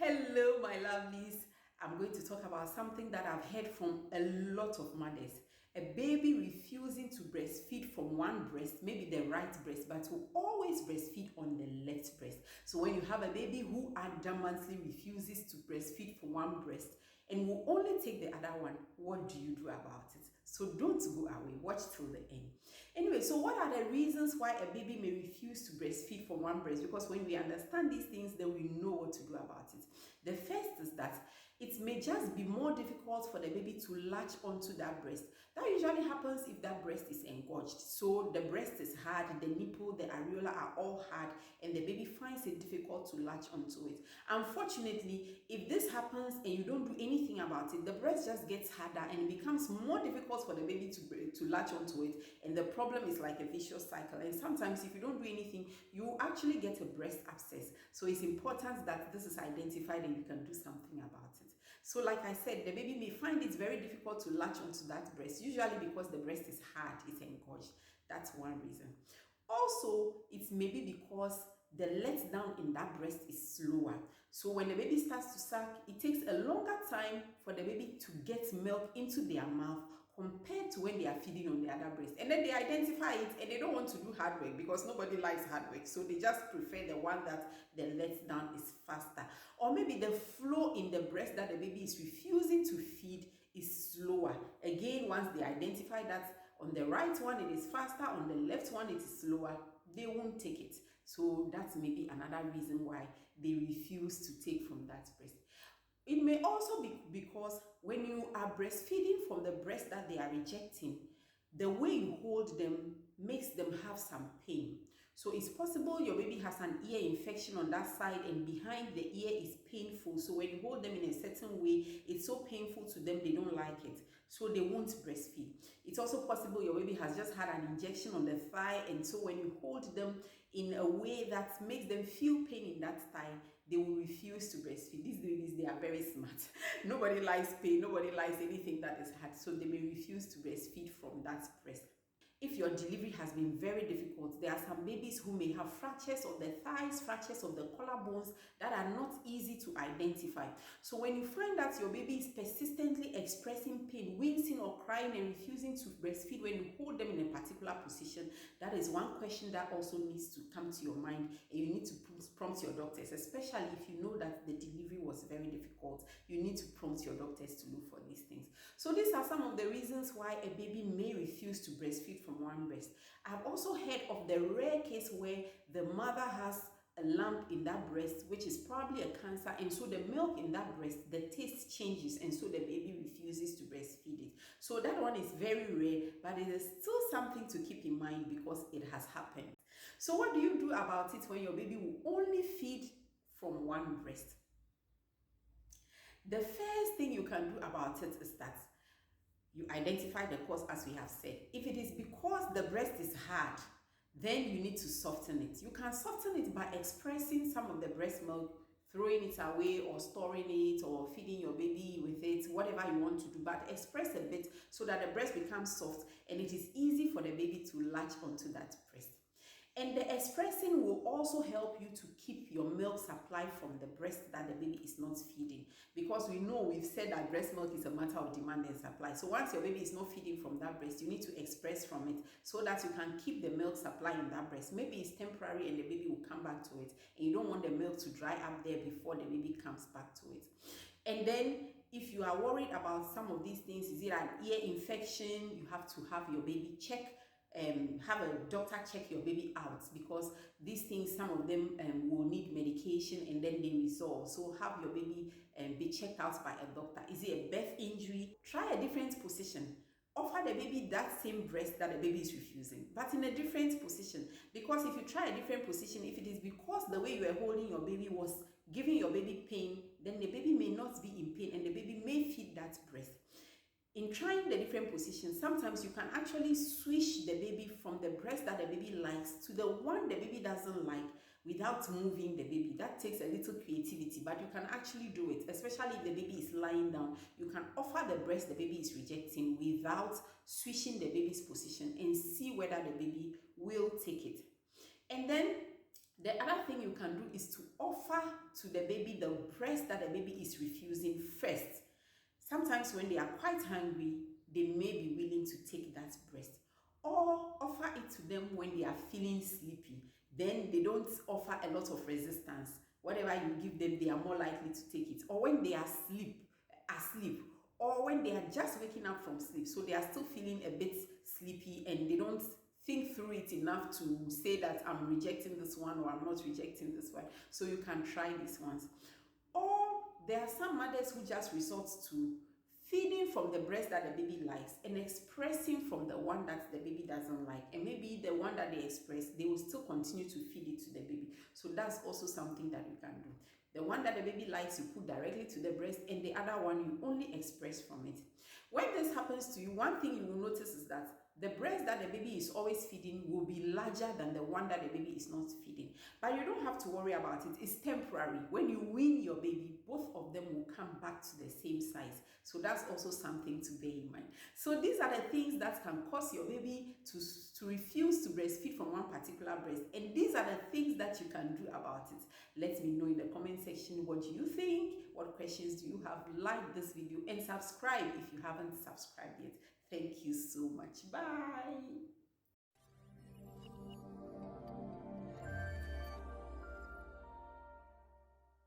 Hello, my lovelies. I'm going to talk about something that I've heard from a lot of mothers. A baby refusing to breastfeed from one breast, maybe the right breast, but will always breastfeed on the left breast. So when you have a baby who adamantly refuses to breastfeed from one breast and will only take the other one, what do you do about it? So don't go away. Watch till the end. Anyway, so what are the reasons why a baby may refuse to breastfeed from one breast? Because when we understand these things, then we know what to do about it. The first is that it may just be more difficult for the baby to latch onto that breast. That usually happens if that breast is engorged. So the breast is hard, the nipple, the areola are all hard, and the baby finds it difficult to latch onto it. Unfortunately, if this happens and you don't do anything about it, the breast just gets harder and it becomes more difficult for the baby to latch onto it, and the problem is like a vicious cycle. And sometimes if you don't do anything, you actually get a breast abscess. So it's important that this is identified and you can do something about it. So like I said, the baby may find it very difficult to latch onto that breast, usually because the breast is hard, it's engorged. That's one reason. Also, it may be because the letdown in that breast is slower. So when the baby starts to suck, it takes a longer time for the baby to get milk into their mouth compared to when they are feeding on the other breast. And then they identify it and they don't want to do hard work because nobody likes hard work. So they just prefer the one that the letdown is faster. Or maybe the flow in the breast that the baby is refusing to feed is slower. Again, once they identify that on the right one it is faster, on the left one it is slower, they won't take it. So that's maybe another reason why they refuse to take from that breast. It may also be because when you are breastfeeding from the breast that they are rejecting, the way you hold them makes them have some pain. So it's possible your baby has an ear infection on that side and behind the ear is painful. So when you hold them in a certain way, it's so painful to them, they don't like it. So they won't breastfeed. It's also possible your baby has just had an injection on the thigh, and so when you hold them in a way that makes them feel pain in that thigh, they will refuse to breastfeed. These babies, they are very smart. Nobody likes pain, nobody likes anything that is hard, so they may refuse to breastfeed from that breast. If your delivery has been very difficult, there are some babies who may have fractures of the thighs, fractures of the collarbones that are not easy to identify. So when you find that your baby is persistently expressing pain, wincing or crying and refusing to breastfeed when you hold them in a particular position, that is one question that also needs to come to your mind, and you need to prompt your doctors, especially if you know that the delivery was very difficult. You need to prompt your doctors to look for these things. So these are some of the reasons why a baby may refuse to breastfeed from one breast. I've also heard of the rare case where the mother has a lump in that breast, which is probably a cancer, and so the milk in that breast, the taste changes, and so the baby refuses to breastfeed it. So that one is very rare, but it is still something to keep in mind because it has happened. So what do you do about it when your baby will only feed from one breast? The first thing you can do about it is that you identify the cause, as we have said. If it is because the breast is hard, then you need to soften it. You can soften it by expressing some of the breast milk, throwing it away or storing it or feeding your baby with it, whatever you want to do, but express a bit so that the breast becomes soft and it is easy for the baby to latch onto that breast. And the expressing will also help you to keep your milk supply from the breast that the baby is not feeding. Because we know, we've said that breast milk is a matter of demand and supply. So once your baby is not feeding from that breast, you need to express from it so that you can keep the milk supply in that breast. Maybe it's temporary and the baby will come back to it. And you don't want the milk to dry up there before the baby comes back to it. And then if you are worried about some of these things, is it an ear infection? You have to have your baby check. Have a doctor check your baby out, because these things, some of them will need medication and then they resolve. So have your baby be checked out by a doctor. Is it a birth injury? Try a different position. Offer the baby that same breast that the baby is refusing, but in a different position. Because if you try a different position, if it is because the way you were holding your baby was giving your baby pain, then the baby may not be in pain and the baby may feed that breast. In trying the different positions, sometimes you can actually switch the baby from the breast that the baby likes to the one the baby doesn't like without moving the baby. That takes a little creativity, but you can actually do it, especially if the baby is lying down. You can offer the breast the baby is rejecting without switching the baby's position and see whether the baby will take it. And then The other thing you can do is to offer to the baby the breast that the baby is refusing first. Sometimes when they are quite hungry, they may be willing to take that breast. Or offer it to them when they are feeling sleepy. Then they don't offer a lot of resistance. Whatever you give them, they are more likely to take it. Or when they are asleep, or when they are just waking up from sleep, so they are still feeling a bit sleepy and they don't think through it enough to say that I'm rejecting this one or I'm not rejecting this one. So you can try these ones. Or there are some mothers who just resort to feeding from the breast that the baby likes and expressing from the one that the baby doesn't like, and maybe the one that they express, they will still continue to feed it to the baby. So that's also something that you can do. The one that the baby likes, you put directly to the breast, and the other one you only express from it. When this happens to you, one thing you will notice is that the breast that the baby is always feeding will be larger than the one that the baby is not feeding. But you don't have to worry about it. It's temporary. When you wean your baby, both of them will come back to the same size. So that's also something to bear in mind. So these are the things that can cause your baby to refuse to breastfeed from one particular breast. And these are the things that you can do about it. Let me know in the comment section, what do you think? What questions do you have? Like this video and subscribe if you haven't subscribed yet. Thank you so much. Bye.